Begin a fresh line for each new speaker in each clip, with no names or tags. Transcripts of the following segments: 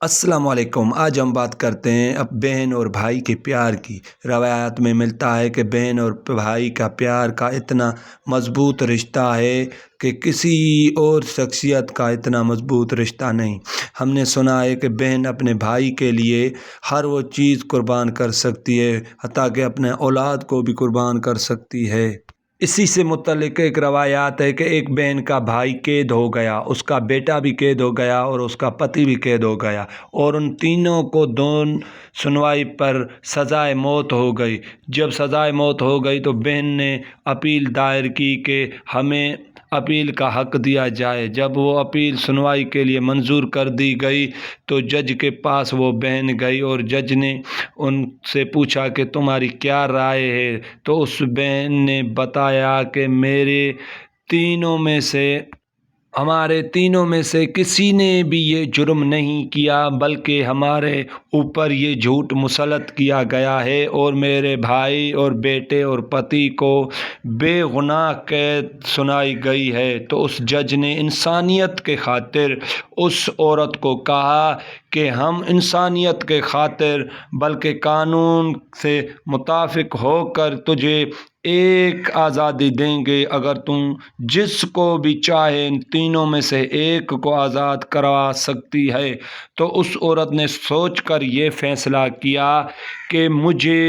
السلام علیکم۔ آج ہم بات کرتے ہیں اب بہن اور بھائی کے پیار کی۔ روایات میں ملتا ہے کہ بہن اور بھائی کا پیار کا اتنا مضبوط رشتہ ہے کہ کسی اور شخصیت کا اتنا مضبوط رشتہ نہیں۔ ہم نے سنا ہے کہ بہن اپنے بھائی کے لیے ہر وہ چیز قربان کر سکتی ہے، حتیٰ کہ اپنے اولاد کو بھی قربان کر سکتی ہے۔ اسی سے متعلق ایک روایات ہے کہ ایک بہن کا بھائی قید ہو گیا، اس کا بیٹا بھی قید ہو گیا اور اس کا پتی بھی قید ہو گیا، اور ان تینوں کو دون سنوائی پر سزائے موت ہو گئی۔ جب سزائے موت ہو گئی تو بہن نے اپیل دائر کی کہ ہمیں اپیل کا حق دیا جائے۔ جب وہ اپیل سنوائی کے لیے منظور کر دی گئی تو جج کے پاس وہ بہن گئی اور جج نے ان سے پوچھا کہ تمہاری کیا رائے ہے؟ تو اس بہن نے بتایا کہ ہمارے تینوں میں سے کسی نے بھی یہ جرم نہیں کیا، بلکہ ہمارے اوپر یہ جھوٹ مسلط کیا گیا ہے اور میرے بھائی اور بیٹے اور پتی کو بے گناہ قید سنائی گئی ہے۔ تو اس جج نے انسانیت کے خاطر اس عورت کو کہا کہ ہم انسانیت کے خاطر بلکہ قانون سے متفق ہو کر تجھے ایک آزادی دیں گے، اگر تم جس کو بھی چاہے ان تینوں میں سے ایک کو آزاد کروا سکتی ہے۔ تو اس عورت نے سوچ کر یہ فیصلہ کیا کہ مجھے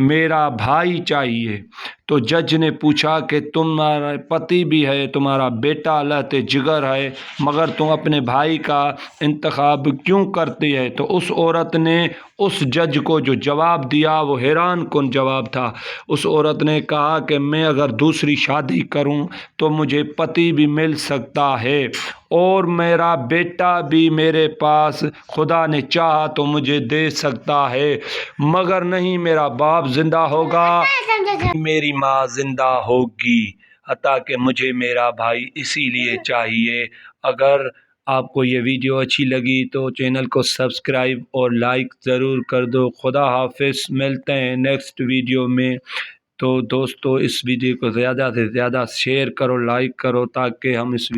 میرا بھائی چاہیے۔ تو جج نے پوچھا کہ تمہارا پتی بھی ہے، تمہارا بیٹا لہتے جگر ہے، مگر تم اپنے بھائی کا انتخاب کیوں کرتی ہے؟ تو اس عورت نے اس جج کو جو جواب دیا وہ حیران کن جواب تھا۔ اس عورت نے کہا کہ میں اگر دوسری شادی کروں تو مجھے پتی بھی مل سکتا ہے اور میرا بیٹا بھی میرے پاس خدا نے چاہا تو مجھے دے سکتا ہے، مگر نہیں میرا باپ زندہ ہوگا، میری ماں زندہ ہوگی، حتیٰ کہ مجھے میرا بھائی اسی لیے چاہیے۔ اگر آپ کو یہ ویڈیو اچھی لگی تو چینل کو سبسکرائب اور لائک ضرور کر دو۔ خدا حافظ، ملتے ہیں نیکسٹ ویڈیو میں۔ تو دوستو اس ویڈیو کو زیادہ سے زیادہ شیئر کرو، لائک کرو، تاکہ ہم اس